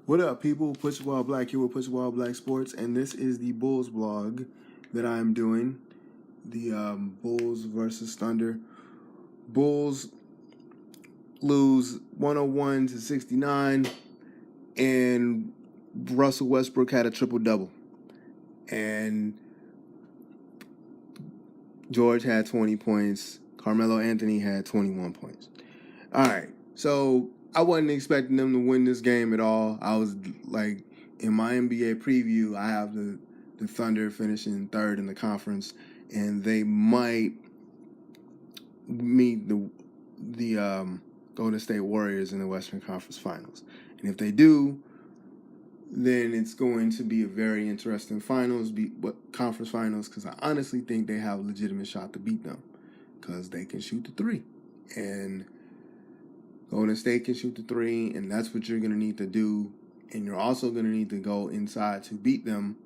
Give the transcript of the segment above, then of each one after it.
What up, people? Push Wild Black here with Push Wild Black Sports, and this is the Bulls blog that I'm doing. The Bulls versus Thunder. Bulls lose 101-69, and Russell Westbrook had a triple-double. And George had 20 points. Carmelo Anthony had 21 points. All right, so I wasn't expecting them to win this game at all. I was like, in my NBA preview, I have the Thunder finishing third in the conference, and they might meet the Golden State Warriors in the Western Conference Finals. And if they do, then it's going to be a very interesting conference finals, because I honestly think they have a legitimate shot to beat them, because they can shoot the three. And Golden State can shoot the three, and that's what you're going to need to do. And you're also going to need to go inside to beat them,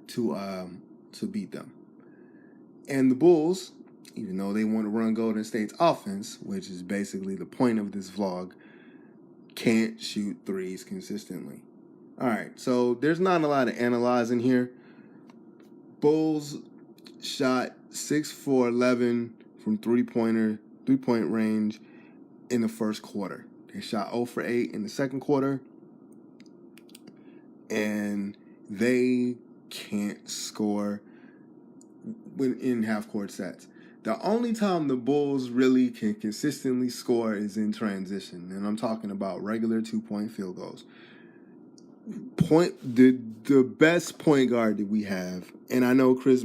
to beat them. And the Bulls, even though they want to run Golden State's offense, which is basically the point of this vlog, can't shoot threes consistently. All right, so there's not a lot of analyzing here. Bulls shot 6 for 11 from three-point range in the first quarter. They shot 0 for 8 in the second quarter, and they can't score when in half-court sets. The only time the Bulls really can consistently score is in transition, and I'm talking about regular 2-point field goals. The best point guard that we have, and I know Chris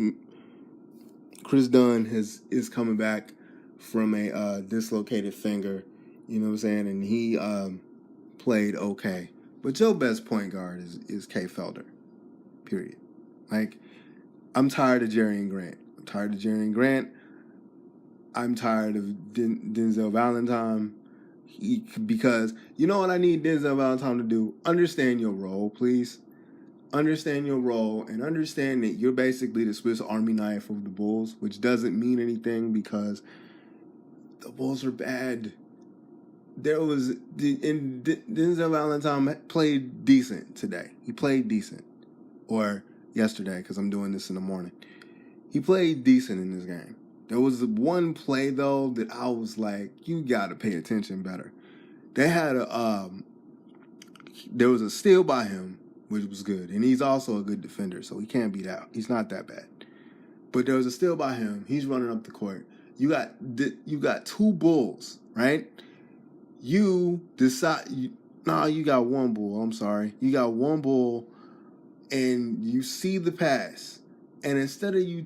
Dunn is coming back from a dislocated finger, you know what I'm saying, and he played okay. But your best point guard is K. Felder, period. Like, I'm tired of Jerry Grant. I'm tired of Denzel Valentine. Because you know what I need Denzel Valentine to do? Understand your role, please. Understand your role, and understand that you're basically the Swiss Army knife of the Bulls, which doesn't mean anything because the Bulls are bad. Denzel Valentine played decent today. He played decent. Or yesterday, because I'm doing this in the morning. He played decent in this game. There was one play, though, that I was like, you got to pay attention better. They had there was a steal by him, which was good. And he's also a good defender, so he can't beat out. He's not that bad. But there was a steal by him. He's running up the court. You got two Bulls, right? You decide, you got one Bull. I'm sorry. You got one Bull, and you see the pass. And instead of you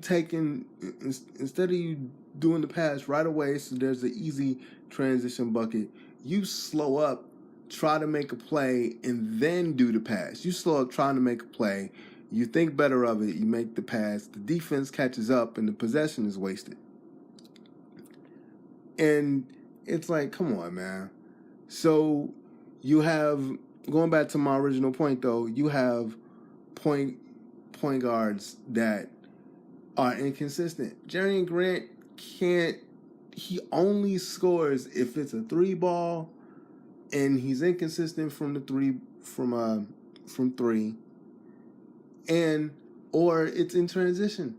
doing the pass right away, so there's an easy transition bucket, you slow up, try to make a play, and then do the pass. You slow up trying to make a play, you think better of it, you make the pass, the defense catches up, and the possession is wasted. And it's like, come on, man. So you have, going back to my original point, though, you have point guards that are inconsistent. Jerry Grant he only scores if it's a 3-ball, and he's inconsistent from three, or it's in transition.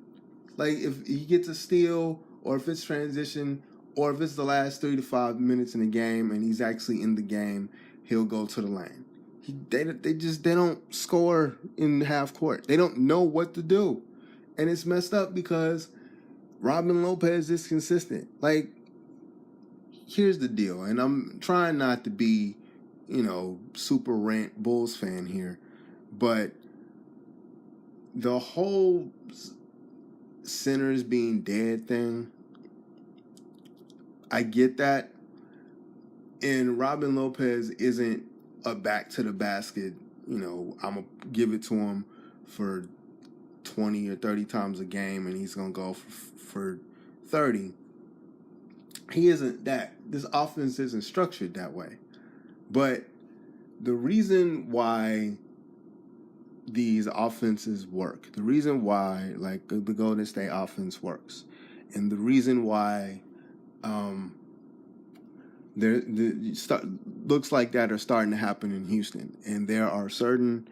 Like if he gets a steal, or if it's transition, or if it's the last 3 to 5 minutes in the game and he's actually in the game, he'll go to the lane. They don't score in half court. They don't know what to do. And it's messed up because Robin Lopez is consistent. Like, here's the deal, and I'm trying not to be, super rant Bulls fan here, but the whole centers being dead thing, I get that. And Robin Lopez isn't a back to the basket, I'm going to give it to him for 20 or 30 times a game and he's going to go for 30. He isn't that. This offense isn't structured that way. But the reason why these offenses work, the reason why, like, the Golden State offense works, and the reason why looks like that are starting to happen in Houston, and there are certain,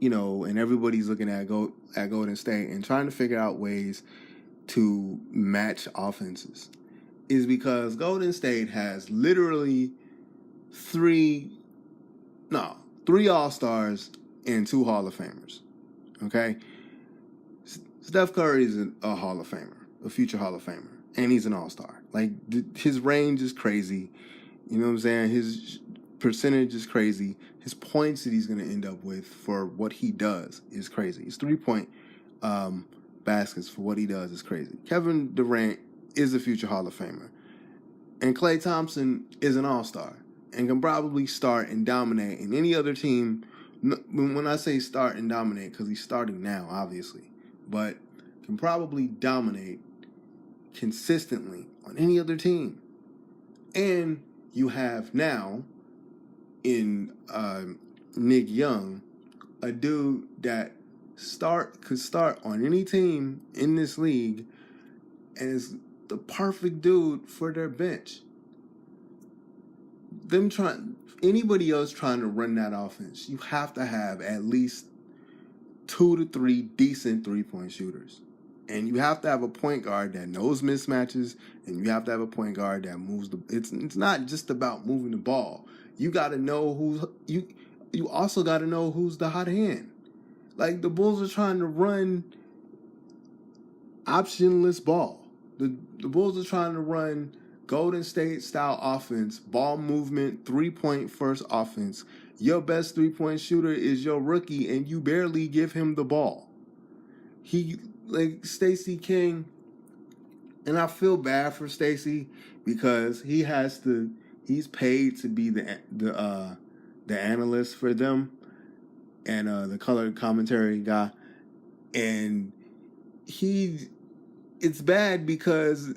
and everybody's looking at Golden State and trying to figure out ways to match offenses, is because Golden State has literally three All-Stars and 2 Hall of Famers. Okay, Steph Curry is a Hall of Famer, a future Hall of Famer, and he's an All-Star. Like, his range is crazy. You know what I'm saying? His percentage is crazy. His points that he's going to end up with for what he does is crazy. His 3-point baskets for what he does is crazy. Kevin Durant is a future Hall of Famer. And Klay Thompson is an All-Star and can probably start and dominate in any other team. When I say start and dominate, because he's starting now, obviously, but can probably dominate consistently on any other team. And you have now in Nick Young, a dude that could start on any team in this league and is the perfect dude for their bench. Anybody else trying to run that offense, you have to have at least 2 to 3 decent 3-point shooters. And you have to have a point guard that knows mismatches, and you have to have a point guard that moves it's not just about moving the ball. You got to know you also got to know who's the hot hand. Like, the Bulls are trying to run optionless ball. The Bulls are trying to run Golden State style offense, ball movement, 3-point first offense. Your best 3-point shooter is your rookie, and you barely give him the ball. Like Stacey King, and I feel bad for Stacey because he's paid to be the analyst for them and the color commentary guy, and it's bad because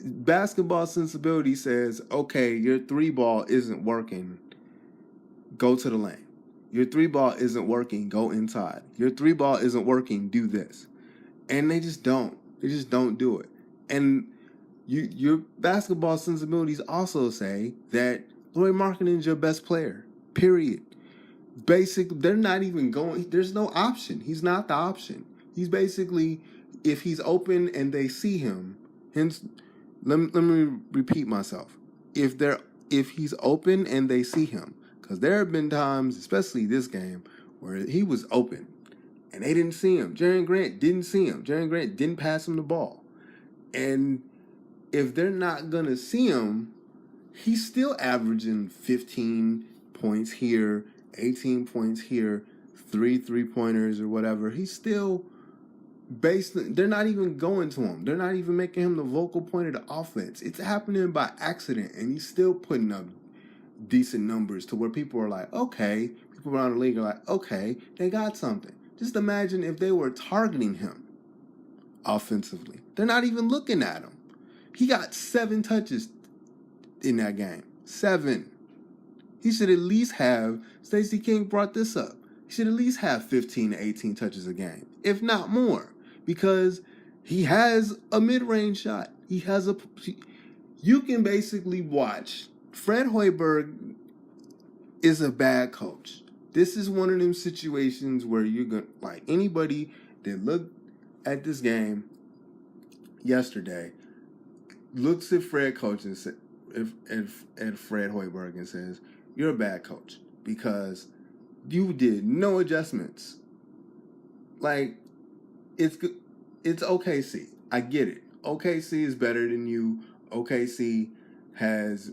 basketball sensibility says, okay, your 3-ball isn't working, go to the lane. Your 3-ball isn't working, go inside. Your 3-ball isn't working, do this. And they just don't. They just don't do it. And your basketball sensibilities also say that Lauri Markkanen is your best player, period. They're not even going. There's no option. He's not the option. He's basically, if he's open and they see him, hence, let me repeat myself. If he's open and they see him, because there have been times, especially this game, where he was open and they didn't see him. Jaren Grant didn't see him. Jaren Grant didn't pass him the ball. And if they're not going to see him, he's still averaging 15 points here, 18 points here, 3 3-pointers or whatever. He's still they're not even going to him. They're not even making him the vocal point of the offense. It's happening by accident, and he's still putting up decent numbers to where people are like, okay, people around the league are like, okay, they got something. Just imagine if they were targeting him offensively. They're not even looking at him. He got 7 touches in that game. 7. He should at least have, Stacey King brought this up, he should at least have 15 to 18 touches a game, if not more, because he has a mid-range shot. You can basically watch. Fred Hoiberg is a bad coach. This is one of them situations where you're going to, like, anybody that looked at this game yesterday looks at Fred coach and at Fred Hoiberg and says, you're a bad coach because you did no adjustments. Like, it's OKC. I get it. OKC is better than you. OKC has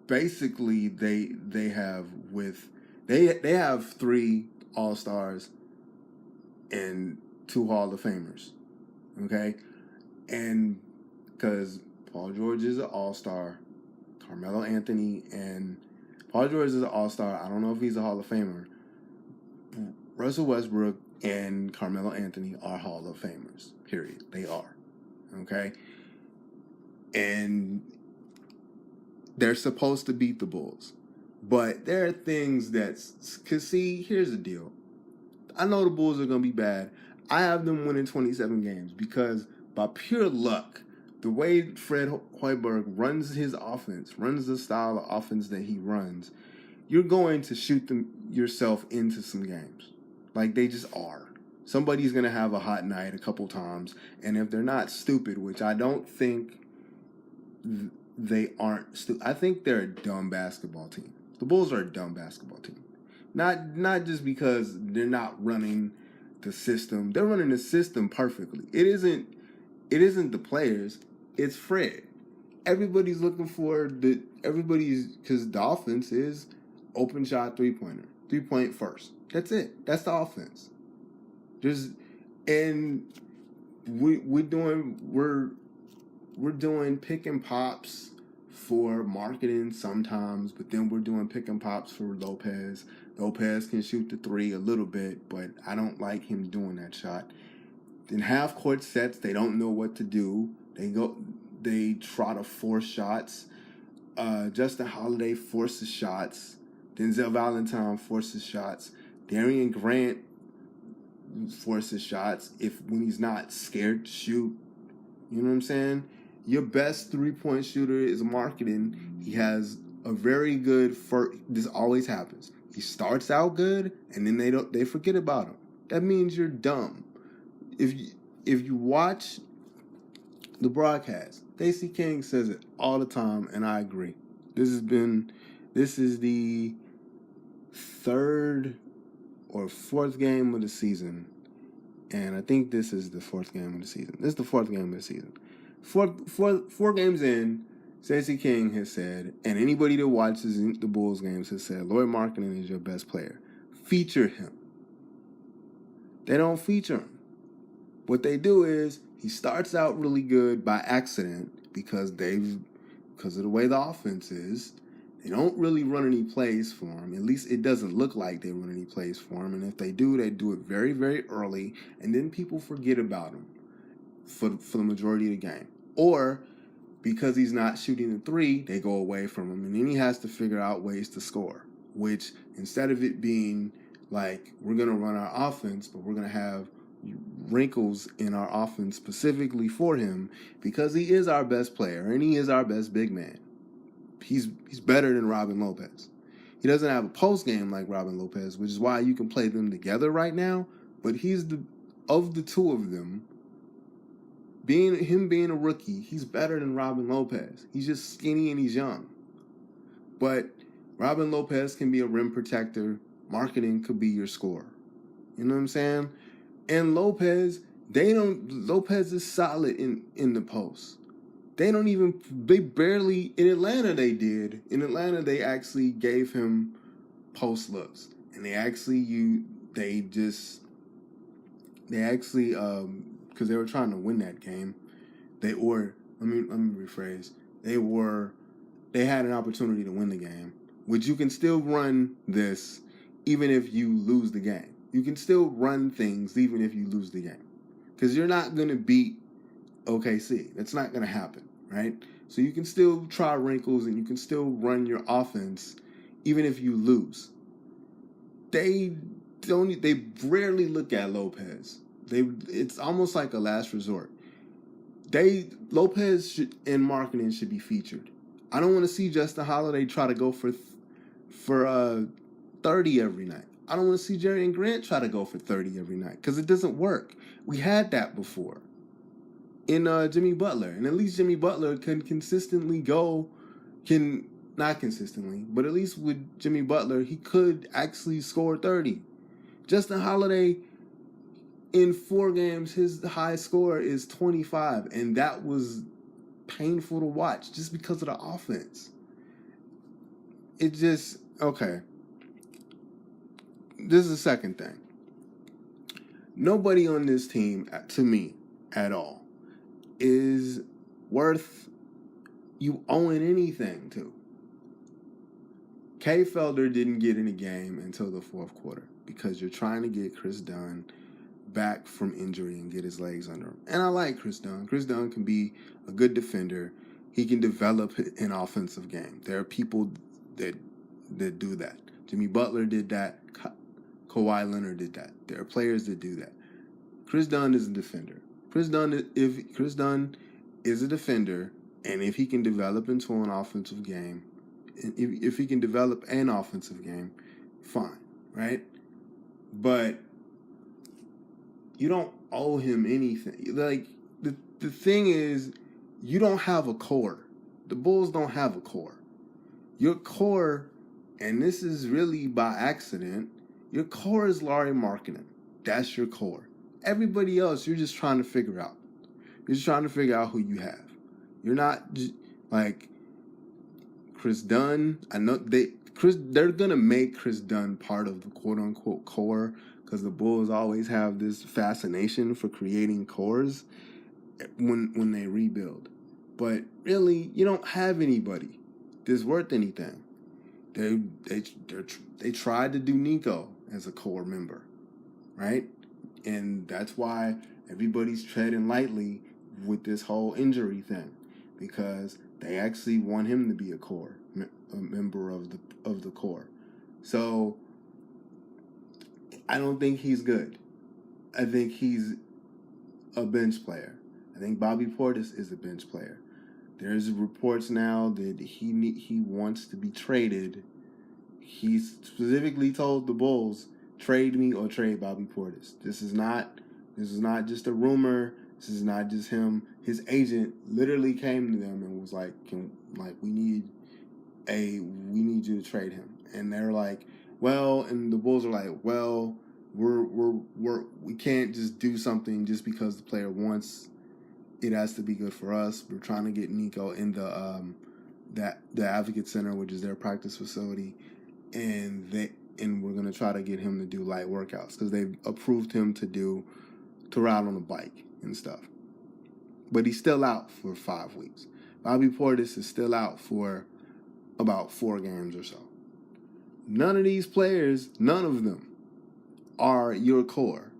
basically they have 3 All-Stars and 2 Hall of Famers. Okay? And because Paul George is an All-Star, Carmelo Anthony and Paul George is an All-Star. I don't know if he's a Hall of Famer. Russell Westbrook and Carmelo Anthony are Hall of Famers. Period. They are. Okay? And they're supposed to beat the Bulls. But there are things because see, here's the deal. I know the Bulls are going to be bad. I have them winning 27 games because by pure luck, the way Fred Hoiberg runs his offense, runs the style of offense that he runs, you're going to shoot yourself into some games. Like, they just are. Somebody's going to have a hot night a couple times, and if they're not stupid, which I don't think they aren't stupid. I think they're a dumb basketball team. The Bulls are a dumb basketball team. Not just because they're not running the system. They're running the system perfectly. It isn't the players. It's Fred. Everybody's looking for because the offense is open shot 3-pointer, 3-point first. That's it. That's the offense. We're doing pick and pops for marketing sometimes, but then we're doing pick and pops for Lopez. Lopez can shoot the 3 a little bit, but I don't like him doing that shot. In half court sets, they don't know what to do. They try to force shots. Justin Holiday forces shots. Denzel Valentine forces shots. Darian Grant forces shots when he's not scared to shoot. You know what I'm saying? Your best 3-point shooter is marketing. He has a very good this always happens. He starts out good, and then they forget about him. That means you're dumb. If you watch the broadcast, Stacey King says it all the time, and I agree. This is the 3rd or 4th game of the season, and I think this is the 4th game of the season. This is the 4th game of the season. Four games in, Stacey King has said, and anybody that watches the Bulls games has said, Lauri Markkanen is your best player. Feature him. They don't feature him. What they do is he starts out really good by accident because of the way the offense is. They don't really run any plays for him. At least it doesn't look like they run any plays for him. And if they do it very, very early. And then people forget about him for the majority of the game. Or because he's not shooting the 3, they go away from him. And then he has to figure out ways to score. Which, instead of it being like, we're going to run our offense, but we're going to have wrinkles in our offense specifically for him because he is our best player and he is our best big man. He's better than Robin Lopez. He doesn't have a post game like Robin Lopez, which is why you can play them together right now. But of the two of them, being a rookie, he's better than Robin Lopez. He's just skinny and he's young. But Robin Lopez can be a rim protector. Marketing could be your scorer. You know what I'm saying? And Lopez is solid in the post. They barely, in Atlanta they did. In Atlanta they actually gave him post looks. And because they were trying to win that game, let me rephrase. They had an opportunity to win the game, which you can still run this even if you lose the game. You can still run things even if you lose the game. Because you're not going to beat OKC. That's not going to happen, right? So you can still try wrinkles and you can still run your offense even if you lose. They rarely look at Lopez. It's almost like a last resort. Lopez and marketing should be featured. I don't want to see Justin Holiday try to go for 30 every night. I don't want to see Jerry and Grant try to go for 30 every night because it doesn't work. We had that before in Jimmy Butler. And at least Jimmy Butler can not consistently, but at least with Jimmy Butler, he could actually score 30. Justin Holiday, in 4 games, his high score is 25, and that was painful to watch just because of the offense. Okay. This is the second thing. Nobody on this team, to me, at all, is worth you owing anything to. Kay Felder didn't get in the game until the 4th quarter because you're trying to get Chris Dunn back from injury and get his legs under him. And I like Chris Dunn. Chris Dunn can be a good defender. He can develop an offensive game. There are people that do that. Jimmy Butler did that. Kawhi Leonard did that. There are players that do that. Chris Dunn is a defender. If Chris Dunn is a defender, and if he can develop into an offensive game, if he can develop an offensive game, fine, right? But you don't owe him anything. Like, the thing is, you don't have a core. The Bulls don't have a core. Your core, and this is really by accident, your core is Lauri Markkanen. That's your core. Everybody else, you're just trying to figure out. You're just trying to figure out who you have. You're not just, like Chris Dunn. I know they're gonna make Chris Dunn part of the quote unquote core, because the Bulls always have this fascination for creating cores when they rebuild. But really, you don't have anybody that's worth anything. They tried to do Nico as a core member, right? And that's why everybody's treading lightly with this whole injury thing, because they actually want him to be a member of the core. So I don't think he's good. I think he's a bench player. I think Bobby Portis is a bench player. There's reports now that he wants to be traded. He specifically told the Bulls, trade me or trade Bobby Portis. This is not just a rumor. This is not just him. His agent literally came to them and was like, we need you to trade him. And they're like, well, and the Bulls are like, well, we can't just do something just because the player wants. It has to be good for us. We're trying to get Nico in the Advocate Center, which is their practice facility, and we're gonna try to get him to do light workouts because they've approved him to ride on a bike and stuff. But he's still out for 5 weeks. Bobby Portis is still out for about 4 games or so. None of these players, none of them, are your core.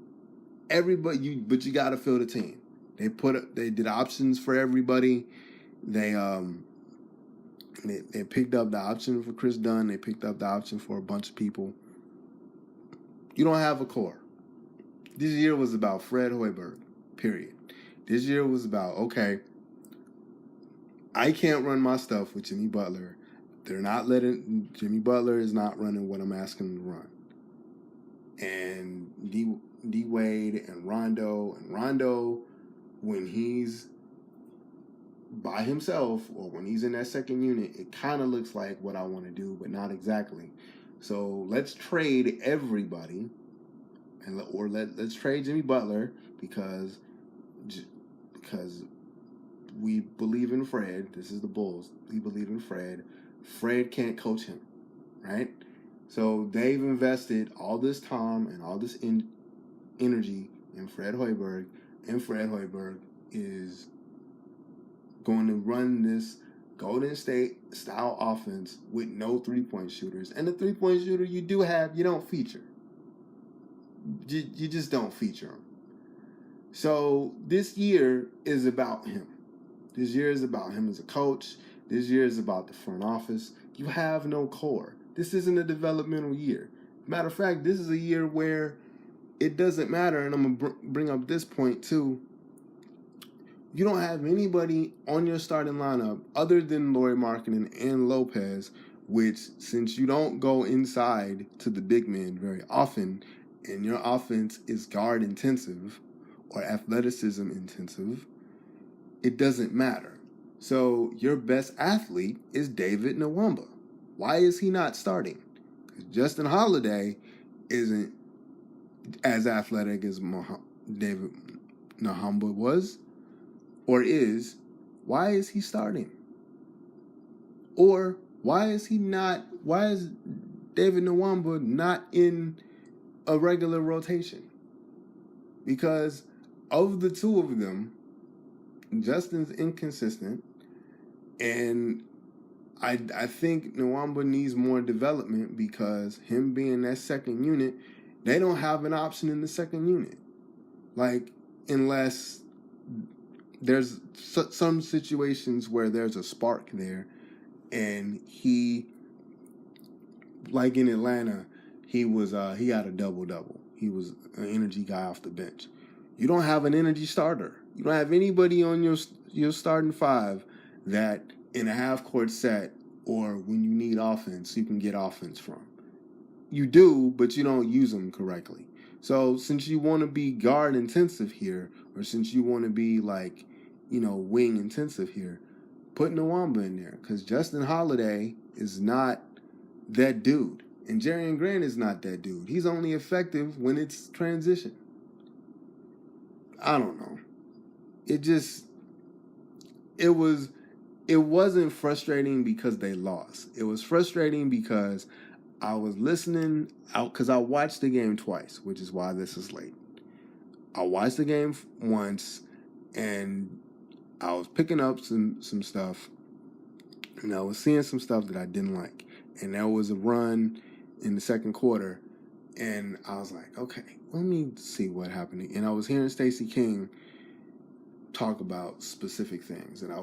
But you got to fill the team. They did options for everybody. They picked up the option for Chris Dunn. They picked up the option for a bunch of people. You don't have a core. This year was about Fred Hoiberg, period. This year was about, okay, I can't run my stuff with Jimmy Butler. Jimmy Butler is not running what I'm asking him to run. And D Wade and Rondo, when he's by himself or when he's in that second unit, it kind of looks like what I want to do, but not exactly. So let's trade everybody, let's trade Jimmy Butler because we believe in Fred. This is the Bulls. We believe in Fred. Fred can't coach him, right? So they've invested all this time and all this energy in Fred Hoiberg, and Fred Hoiberg is going to run this Golden State style offense with no three-point shooters. And the three-point shooter you do have, you don't feature. You just don't feature him. So this year is about him. This year is about him as a coach. This year is about the front office. You have no core. This isn't a developmental year. Matter of fact, this is a year where it doesn't matter, and I'm going to bring up this point too. You don't have anybody on your starting lineup other than Lauri Markkanen and Lopez, which, since you don't go inside to the big men very often, and your offense is guard intensive or athleticism intensive, it doesn't matter. So your best athlete is David Nwamba. Why is he not starting? Because Justin Holiday isn't as athletic as David Nwamba was or is. Why is he starting? Or why is David Nwamba not in a regular rotation? Because of the two of them, Justin's inconsistent, and I think Nwamba needs more development because him being that second unit, they don't have an option in the second unit. Like, unless there's some situations where there's a spark there, and he, like in Atlanta, he had a double-double. He was an energy guy off the bench. You don't have an energy starter. You don't have anybody on your starting five that in a half-court set or when you need offense, you can get offense from. You do, but you don't use them correctly. So since you want to be guard intensive here, or since you want to be like, wing intensive here, put Nwamba in there, because Justin Holiday is not that dude. And Jerian Grant is not that dude. He's only effective when it's transition. I don't know. It wasn't frustrating because they lost. It was frustrating because I was listening out, because I watched the game twice, which is why this is late. I watched the game once, and I was picking up some stuff, and I was seeing some stuff that I didn't like. And there was a run in the second quarter, and I was like, okay, let me see what happened. And I was hearing Stacey King talk about specific things, and I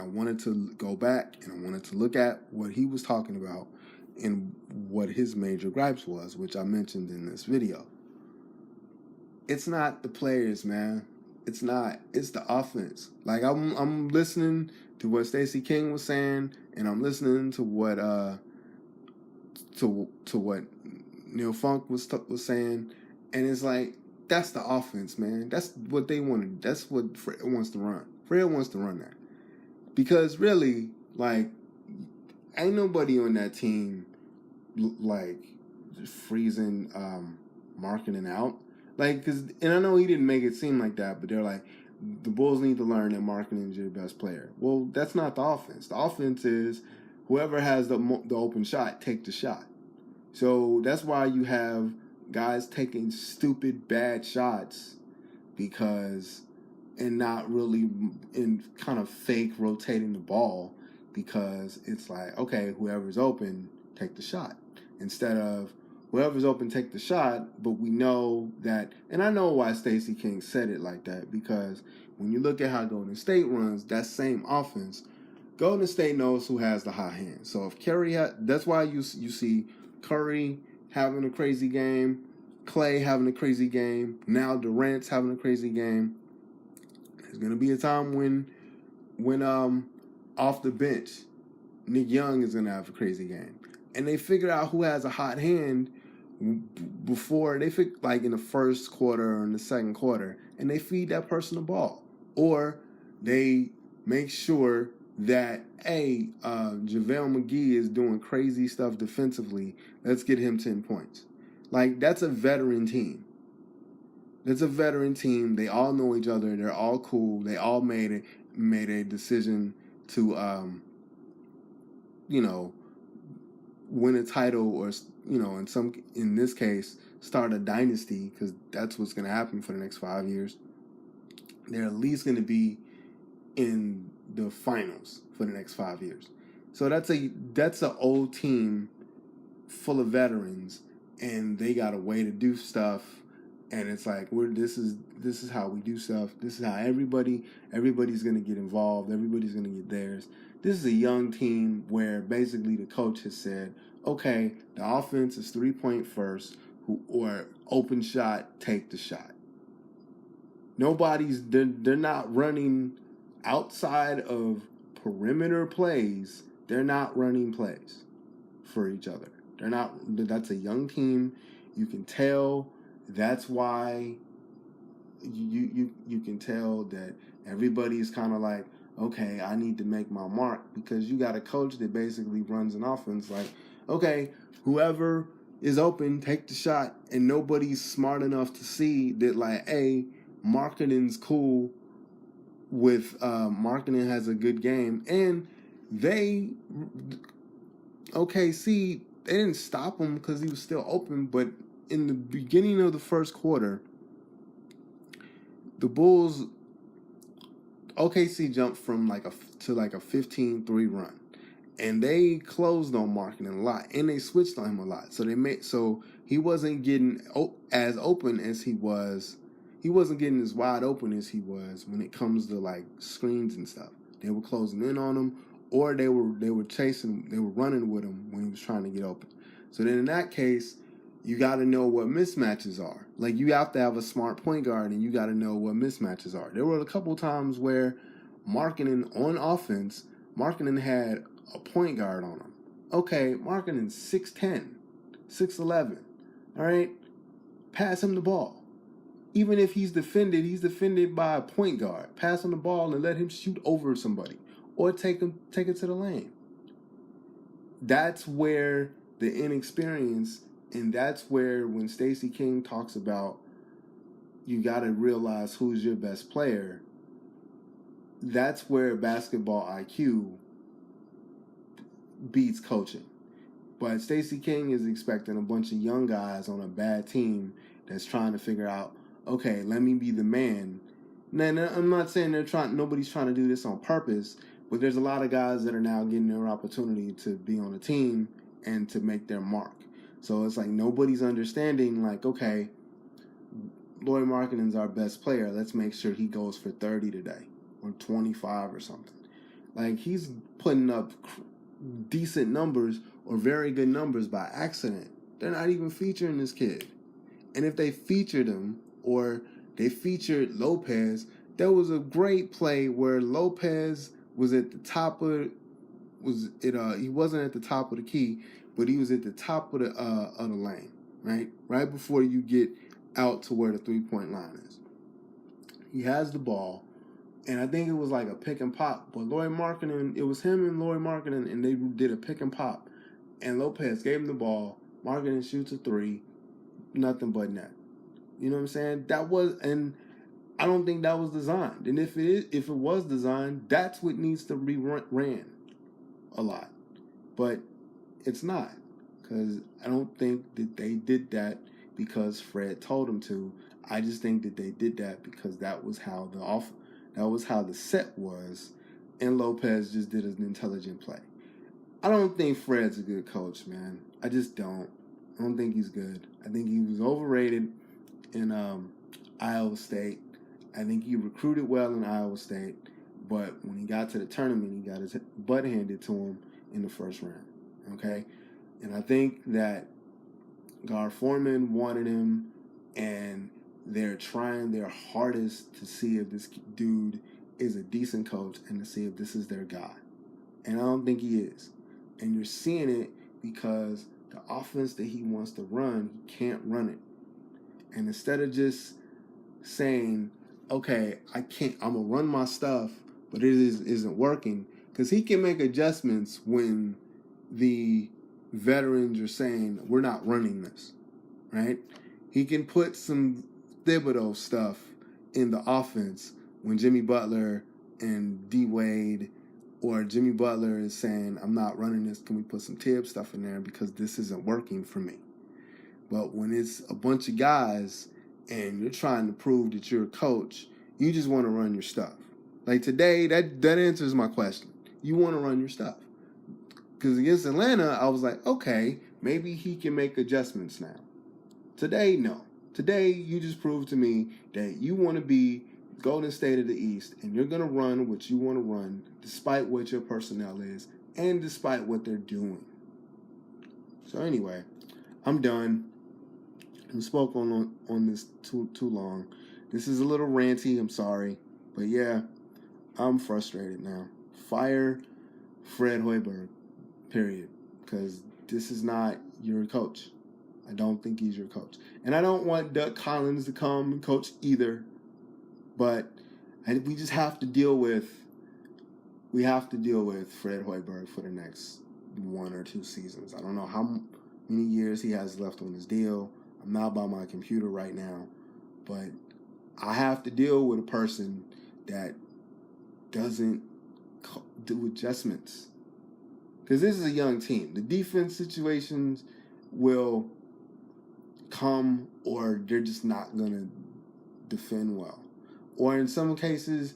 wanted to go back and I wanted to look at what he was talking about and what his major gripes was, which I mentioned in this video. It's not the players, man. It's not. It's the offense. Like I'm listening to what Stacey King was saying, and I'm listening to what what Neil Funk was saying, and it's like, that's the offense, man. That's what they wanted. That's what Fred wants to run. Fred wants to run that. Because really, like, ain't nobody on that team, like, freezing marketing out. Like, and I know he didn't make it seem like that, but they're like, the Bulls need to learn that marketing is your best player. Well, that's not the offense. The offense is whoever has the open shot, take the shot. So that's why you have guys taking stupid bad shots and not really in kind of fake rotating the ball, because it's like, okay, whoever's open, take the shot. Instead of whoever's open, take the shot, but we know that, and I know why Stacey King said it like that, because when you look at how Golden State runs that same offense, Golden State knows who has the hot hand. So if Curry that's why you see Curry having a crazy game, Clay having a crazy game, now Durant's having a crazy game. There's gonna be a time when off the bench, Nick Young is gonna have a crazy game, and they figure out who has a hot hand before they like in the first quarter or in the second quarter, and they feed that person the ball, or they make sure that, hey, JaVale McGee is doing crazy stuff defensively. Let's get him 10 points. Like, that's a veteran team. That's a veteran team. They all know each other. They're all cool. They all made a decision to, win a title, or, in this case, start a dynasty, because that's what's going to happen for the next 5 years. They're at least going to be in the finals for the next 5 years. So that's an old team full of veterans, and they got a way to do stuff, and it's like, this is how we do stuff. This is how everybody's going to get involved. Everybody's going to get theirs. This is a young team where basically the coach has said, okay, the offense is 3-point first, or open shot, take the shot. They're not running outside of perimeter plays. They're not running plays for each other. That's a young team. You can tell. That's why you can tell that everybody's kind of like, okay, I need to make my mark, because you got a coach that basically runs an offense like, okay, whoever is open, take the shot, and nobody's smart enough to see that, like, hey, marketing's cool with marketing has a good game, and OKC, they didn't stop him because he was still open, but in the beginning of the first quarter, the Bulls, OKC jumped from to a 15-3 run, and they closed on marketing a lot, and they switched on him a lot. So he wasn't getting as open as he was. He wasn't getting as wide open as he was when it comes to like screens and stuff. They were closing in on him, or they were running with him when he was trying to get open. So then in that case, you got to know what mismatches are. Like, you have to have a smart point guard, and you got to know what mismatches are. There were a couple times where Markkanen on offense, Markkanen had a point guard on him. Okay, Markkanen's 6'10", 6'11", all right? Pass him the ball. Even if he's defended by a point guard. Pass him the ball and let him shoot over somebody. Or take it to the lane. That's where the inexperience, and that's where when Stacey King talks about you got to realize who's your best player, that's where basketball IQ beats coaching. But Stacey King is expecting a bunch of young guys on a bad team that's trying to figure out, okay, let me be the man. Now, I'm not saying nobody's trying to do this on purpose, but there's a lot of guys that are now getting their opportunity to be on a team and to make their mark. So it's like nobody's understanding, like, okay, Lauri Markkanen's our best player. Let's make sure he goes for 30 today or 25 or something. Like, he's putting up decent numbers or very good numbers by accident. They're not even featuring this kid. And if they featured him or they featured Lopez, there was a great play where Lopez was at the top of he wasn't at the top of the key, but he was at the top of the lane, right? Right before you get out to where the 3-point line is. He has the ball, and I think it was like a pick and pop, but Lauri Markkanen, it was him and Lauri Markkanen, and they did a pick and pop, and Lopez gave him the ball. Markkanen shoots a 3, nothing but net. You know what I'm saying? And I don't think that was designed. And if it was designed, that's what needs to be ran a lot. But it's not, because I don't think that they did that because Fred told them to. I just think that they did that because that was how the set was, and Lopez just did an intelligent play. I don't think Fred's a good coach, man. I just don't. I don't think he's good. I think he was overrated in Iowa State. I think he recruited well in Iowa State, but when he got to the tournament, he got his butt handed to him in the first round. Okay? And I think that Gar Forman wanted him, and they're trying their hardest to see if this dude is a decent coach and to see if this is their guy. And I don't think he is. And you're seeing it because the offense that he wants to run, he can't run it. And instead of just saying, okay, I'm going to run my stuff, but it isn't working, because he can make adjustments when the veterans are saying, we're not running this, right? He can put some Thibodeau stuff in the offense when Jimmy Butler and D. Wade, or Jimmy Butler is saying, I'm not running this, can we put some Tibbs stuff in there because this isn't working for me. But when it's a bunch of guys and you're trying to prove that you're a coach, you just want to run your stuff. Like today, that answers my question. You want to run your stuff. Because against Atlanta, I was like, okay, maybe he can make adjustments now. Today, no. Today, you just proved to me that you want to be Golden State of the East, and you're going to run what you want to run despite what your personnel is and despite what they're doing. So anyway, I'm done. I spoke on this too long. This is a little ranty, I'm sorry. But yeah, I'm frustrated now. Fire Fred Hoiberg, period. Because this is not your coach. I don't think he's your coach. And I don't want Doug Collins to come and coach either. But we just have to deal with Fred Hoiberg for the next 1 or 2 seasons. I don't know how many years he has left on his deal. I'm not by my computer right now. But I have to deal with a person that doesn't do adjustments. Because this is a young team. The defense situations will come, or they're just not going to defend well. Or in some cases,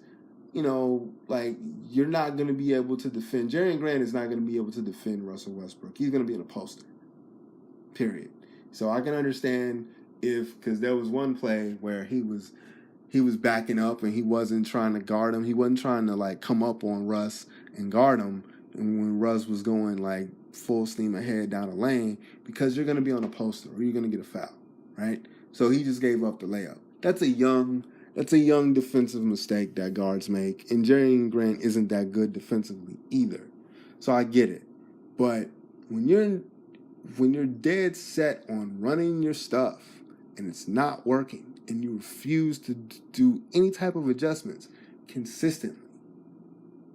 like you're not going to be able to defend. Jerry Grant is not going to be able to defend Russell Westbrook. He's going to be in a poster. Period. So I can understand because there was one play where he was backing up and he wasn't trying to guard him. He wasn't trying to like come up on Russ and guard him. And when Russ was going like full steam ahead down the lane because you're going to be on a poster or you're going to get a foul, right? So he just gave up the layup. That's a young defensive mistake that guards make, and Jerry Grant isn't that good defensively either. So I get it. But when you're dead set on running your stuff and it's not working and you refuse to do any type of adjustments consistently,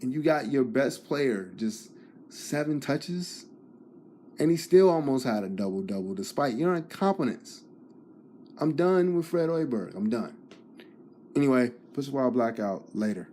and you got your best player just 7 touches, and he still almost had a double-double despite your incompetence. I'm done with Fred Hoiberg. I'm done. Anyway, Push Wild Blackout later.